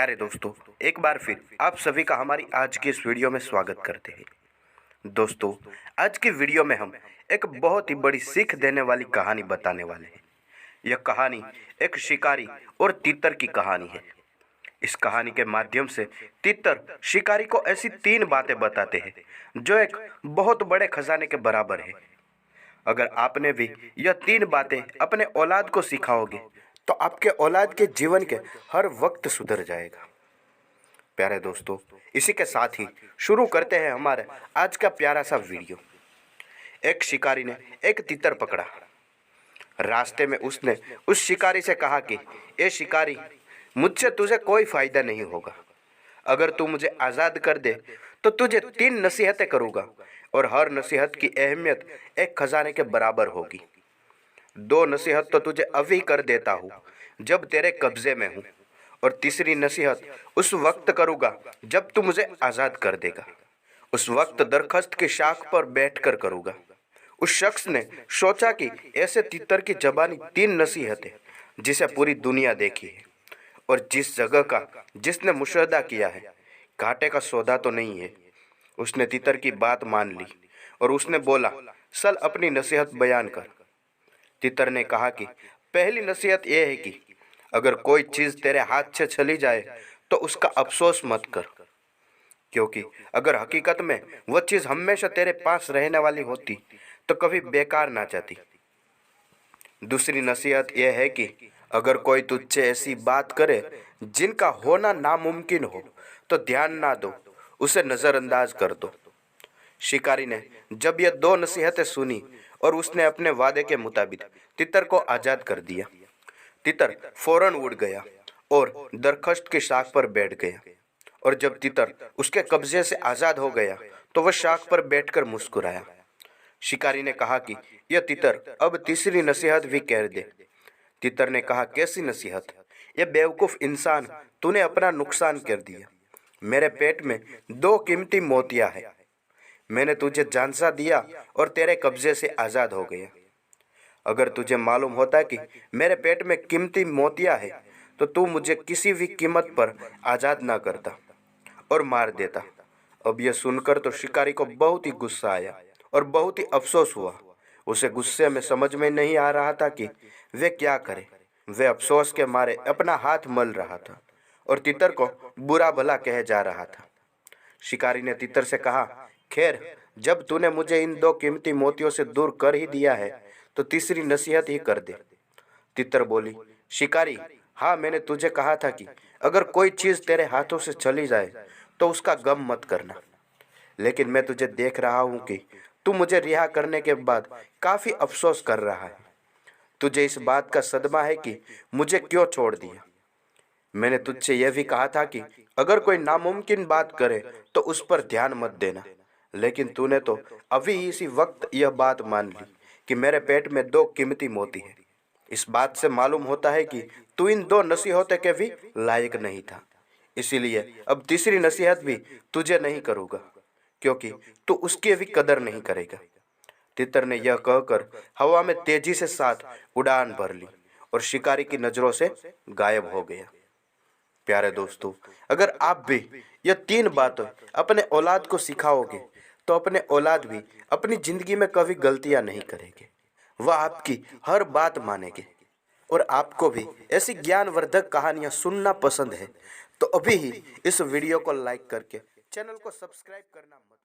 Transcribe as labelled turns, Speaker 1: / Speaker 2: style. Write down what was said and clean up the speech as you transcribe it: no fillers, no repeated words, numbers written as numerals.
Speaker 1: प्यारे दोस्तों, एक बार फिर आप सभी का हमारी आज की इस वीडियो में स्वागत करते हैं। दोस्तों, आज की वीडियो में हम एक बहुत ही बड़ी सीख देने वाली कहानी बताने वाले हैं। यह कहानी एक शिकारी और तीतर की कहानी है। इस कहानी के माध्यम से तीतर शिकारी को ऐसी 3 बातें बताते हैं जो एक बहुत बड़े खजाने के बराबर है। अगर आपने भी यह 3 बातें अपने औलाद को सिखाओगे तो आपके औलाद के जीवन के हर वक्त सुधर जाएगा। प्यारे दोस्तों, इसी के साथ ही शुरू करते हैं हमारे आज का प्यारा सा वीडियो। एक शिकारी ने एक तीतर पकड़ा। रास्ते में उसने उस शिकारी से कहा कि ए शिकारी, मुझसे तुझे कोई फायदा नहीं होगा। अगर तू मुझे आज़ाद कर दे तो तुझे 3 नसीहतें करूँगा और हर नसीहत की अहमियत एक खजाने के बराबर होगी। 2 नसीहत तो तुझे अभी कर देता हूँ जब तेरे कब्जे में हूँ, और तीसरी नसीहत उस वक्त करूँगा जब तू मुझे आज़ाद कर देगा। उस वक्त दरख्त की शाख पर बैठकर करूँगा। उस शख्स ने सोचा कि ऐसे तीतर की ज़बानी 3 नसीहतें जिसे पूरी दुनिया देखी है और जिस जगह का जिसने मुशाहदा किया है, घाटे का सौदा तो नहीं है। उसने तीतर की बात मान ली और उसने बोला, चल अपनी नसीहत बयान कर। तीतर ने कहा कि पहली नसीहत यह है कि अगर कोई चीज़ तेरे हाथ से चली जाए तो उसका अफसोस मत कर, क्योंकि अगर हकीकत में वह चीज़ हमेशा तेरे पास रहने वाली होती तो कभी बेकार ना जाती। दूसरी नसीहत यह है कि अगर कोई तुझसे ऐसी बात करे जिनका होना नामुमकिन हो तो ध्यान ना दो, उसे नज़रअंदाज कर दो। शिकारी ने जब यह 2 नसीहतें सुनी और उसने अपने वादे के मुताबिक तीतर को आज़ाद कर दिया। तीतर फौरन उड़ गया और दरख्त की शाख पर बैठ गया, और जब तीतर उसके कब्जे से आज़ाद हो गया तो वह शाख पर बैठकर मुस्कुराया। शिकारी ने कहा कि यह तीतर अब तीसरी नसीहत भी कह दे। तीतर ने कहा, कैसी नसीहत? यह बेवकूफ़ इंसान, तूने अपना नुकसान कर दिया। मेरे पेट में 2 कीमती मोतियाँ हैं। मैंने तुझे झांसा दिया और तेरे कब्जे से आज़ाद हो गया। अगर तुझे मालूम होता कि मेरे पेट में कीमती मोतियाँ हैं तो तू मुझे किसी भी कीमत पर आज़ाद ना करता और मार देता। अब यह सुनकर तो शिकारी को बहुत ही गुस्सा आया और बहुत ही अफसोस हुआ। उसे गुस्से में समझ में नहीं आ रहा था कि वे क्या करे। वे अफसोस के मारे अपना हाथ मल रहा था और तीतर को बुरा भला कहे जा रहा था। शिकारी ने तीतर से कहा, खैर, जब तूने मुझे इन 2 कीमती मोतियों से दूर कर ही दिया है तो तीसरी नसीहत ही कर दे। तीतर बोली, शिकारी, हाँ, मैंने तुझे कहा था कि अगर कोई चीज़ तेरे हाथों से चली जाए तो उसका गम मत करना, लेकिन मैं तुझे देख रहा हूँ कि तू मुझे रिहा करने के बाद काफ़ी अफसोस कर रहा है। तुझे इस बात का सदमा है कि मुझे क्यों छोड़ दिया। मैंने तुझसे यह भी कहा था कि अगर कोई नामुमकिन बात करे तो उस पर ध्यान मत देना, लेकिन तूने तो अभी इसी वक्त यह बात मान ली कि मेरे पेट में 2 कीमती मोती हैं। इस बात से मालूम होता है कि तू इन 2 नसीहतों के भी लायक नहीं था। इसीलिए अब तीसरी नसीहत भी तुझे नहीं करूँगा, क्योंकि तू उसकी भी कदर नहीं करेगा। तीतर ने यह कहकर हवा में तेजी से साथ उड़ान भर ली और शिकारी की नज़रों से गायब हो गया। प्यारे दोस्तों, अगर आप भी यह 3 बातें अपने औलाद को सिखाओगे तो अपने औलाद भी अपनी ज़िंदगी में कभी गलतियां नहीं करेंगे। वह आपकी हर बात मानेंगे। और आपको भी ऐसी ज्ञानवर्धक कहानियां सुनना पसंद है तो अभी ही इस वीडियो को लाइक करके चैनल को सब्सक्राइब करना मत